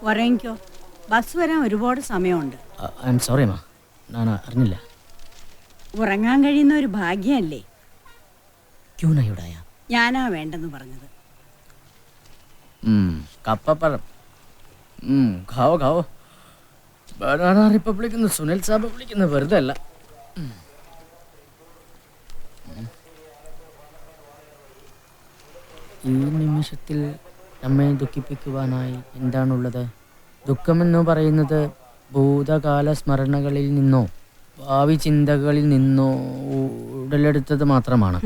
ഉറങ്ങിക്കോ, ബസ് വരാൻ ഒരുപാട് സമയമുണ്ട്. ഐ എം സോറി മാ, ഞാൻ അറിഞ്ഞില്ല. ഉറങ്ങാൻ കഴിയുന്ന ഒരു ഭാഗ്യമല്ലേ. ഞാനാ വേണ്ടെന്ന് പറഞ്ഞത്. കപ്പപ്പഴം ഖാവോ ഖാവോ. ബനാന റിപ്പബ്ലിക് എന്ന് സുനിൽ സാബ് വിളിക്കുന്ന വെറുതെ അല്ല. ഈ നിമിഷത്തിൽ നമ്മെ ദുഃഖിപ്പിക്കുവാനായി എന്താണുള്ളത്? ദുഃഖമെന്ന് പറയുന്നത് ഭൂതകാല സ്മരണകളിൽ നിന്നോ ഭാവി ചിന്തകളിൽ നിന്നോ ഉടലെടുത്തത് മാത്രമാണ്.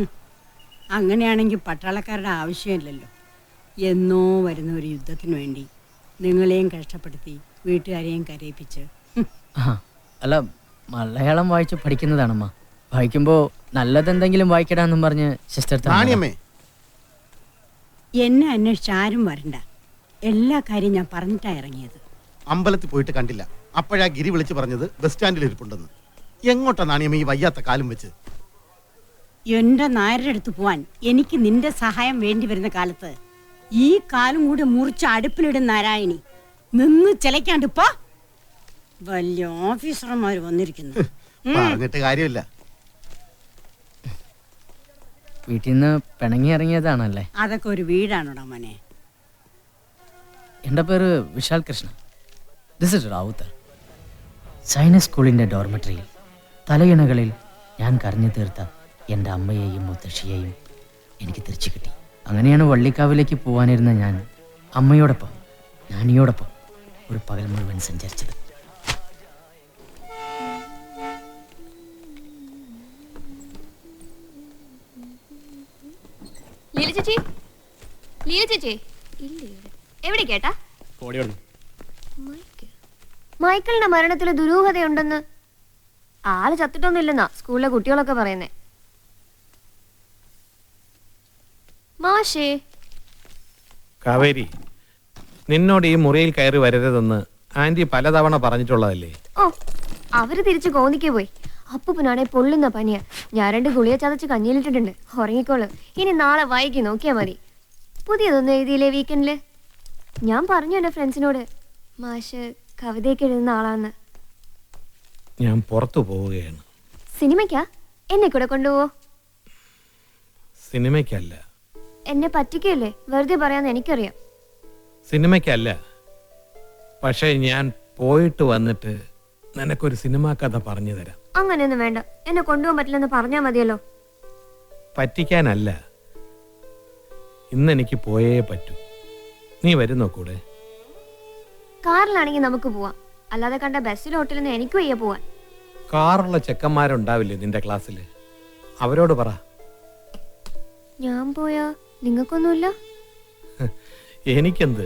അങ്ങനെയാണെങ്കിൽ പട്ടാളക്കാരുടെ ആവശ്യമില്ലല്ലോ. എന്നോ വരുന്ന ഒരു യുദ്ധത്തിന് വേണ്ടി നിങ്ങളെയും കഷ്ടപ്പെടുത്തി വീട്ടുകാരെയും കരയിപ്പിച്ച്. അല്ല, മലയാളം വായിച്ച് പഠിക്കുന്നതാണമ്മ. വായിക്കുമ്പോൾ നല്ലതെന്തെങ്കിലും വായിക്കടാന്നും പറഞ്ഞ് സിസ്റ്റർ എന്നെ അന്വേഷിച്ച് ആരും വരണ്ട. എല്ലാ കാര്യം ഞാൻ പറഞ്ഞിട്ടാ ഇറങ്ങിയത്. അമ്പലത്തിൽ പോയിട്ട് കണ്ടില്ല. അപ്പോഴാ ഗിരി വിളിച്ച് പറഞ്ഞത് ബസ് സ്റ്റാൻഡിൽ ഇരിപ്പുണ്ടെന്ന്. എങ്ങോട്ടാ നാണിയമ്മ ഈ വയ്യാത്ത കാലം വെച്ച്? എന്റെ നായരുടെ അടുത്ത് പോവാൻ എനിക്ക് നിന്റെ സഹായം വേണ്ടി വരുന്ന കാലത്ത് ഈ കാലും കൂടി മുറിച്ച് അടുപ്പിലിടും നാരായണി. നിന്ന് ചിലക്കാണ്ട് ഇപ്പൊ വലിയ ഓഫീസർമാര് വന്നിരിക്കുന്നു. പറഞ്ഞിട്ട് കാര്യമില്ല. വീട്ടിൽ നിന്ന് പിണങ്ങി ഇറങ്ങിയതാണല്ലേ? അതൊക്കെ ഒരു വീടാണോടാ മോനെ. എൻ്റെ പേര് വിശാൽ കൃഷ്ണ. This is Rawther. സൈനിക് സ്കൂളിൻ്റെ ഡോർമെട്രിയിൽ തലയിണകളിൽ ഞാൻ കരഞ്ഞു തീർത്ത എൻ്റെ അമ്മയെയും മുത്തശ്ശിയെയും എനിക്ക് തിരിച്ചു കിട്ടി. അങ്ങനെയാണ് വള്ളിക്കാവിലേക്ക് പോകാനിരുന്ന ഞാൻ അമ്മയോടൊപ്പം നാണിയോടൊപ്പം ഒരു പകൽ മുഴുവൻ സഞ്ചരിച്ചത്. എവിടെ കേട്ടാ മൈക്കിളിന്റെ മരണത്തില് ദുരൂഹതയുണ്ടെന്ന്? ആള് ചത്തിട്ടൊന്നുമില്ലെന്നാ സ്കൂളിലെ കുട്ടികളൊക്കെ പറയുന്നേ. മാഷേ കാവേരി, നിന്നോട് ഈ മുറിയിൽ കയറി വരരുതെന്ന് ആന്റി പലതവണ പറഞ്ഞിട്ടുള്ളതല്ലേ? ഓ, അവര് തിരിച്ചു കോന്നിക്ക് പോയി. അപ്പൂപ്പനാണെ പൊള്ളുന്ന പനിയാ. ഞാൻ 2 ഗുളിക ചതച്ച് കഞ്ഞിയിലിട്ടിട്ടുണ്ട്. ഉറങ്ങിക്കോളൂ. ഇനി നാളെ വൈകി നോക്കിയാ മതി. പുതിയതൊന്നും എഴുതിയില്ലേ വീക്കെൻഡില്? ഞാൻ പറഞ്ഞു എന്റെ ഫ്രണ്ട്സിനോട് മാഷ് കവിതയൊക്കെ എഴുതുന്ന ആളാന്ന്. ഞാൻ പുറത്തു പോവുകയാണ്. സിനിമയ്ക്കാ? എന്നെ കൂടെ കൊണ്ടുപോവോ? സിനിമയ്ക്കല്ല. എന്നെ പറ്റിക്കല്ലേ? വെറുതെ പറയാന്ന് എനിക്കറിയാം. സിനിമയ്ക്കല്ല, പക്ഷെ ഞാൻ പോയിട്ട് വന്നിട്ട് നിനക്കൊരു സിനിമാ കഥ പറഞ്ഞു തരാം. അങ്ങനെയൊന്നും വേണ്ട. എന്നെ കൊണ്ടുപോകാൻ പറ്റില്ലെന്ന് പറഞ്ഞാൽ മതിയല്ലോ. പറ്റിക്കാനല്ല, ഇന്നെനിക്ക് പോയേ പറ്റൂ. നീ വരുന്നോ കൂടെ? കാറിലാണെങ്കിൽ നമുക്ക് പോവാം. അല്ലാതെ കണ്ട ബസ്സിൽ ഹോട്ടലിൽ എനിക്ക് വയ്യ പോവാൻ. കാറുള്ള ചെക്കന്മാരുണ്ടാവില്ലേ നിന്റെ ക്ലാസ്സിൽ? അവരോട് പറ. ഞാൻ പോയാ നിങ്ങൾക്കൊന്നുമില്ല? എനിക്കെന്ത്?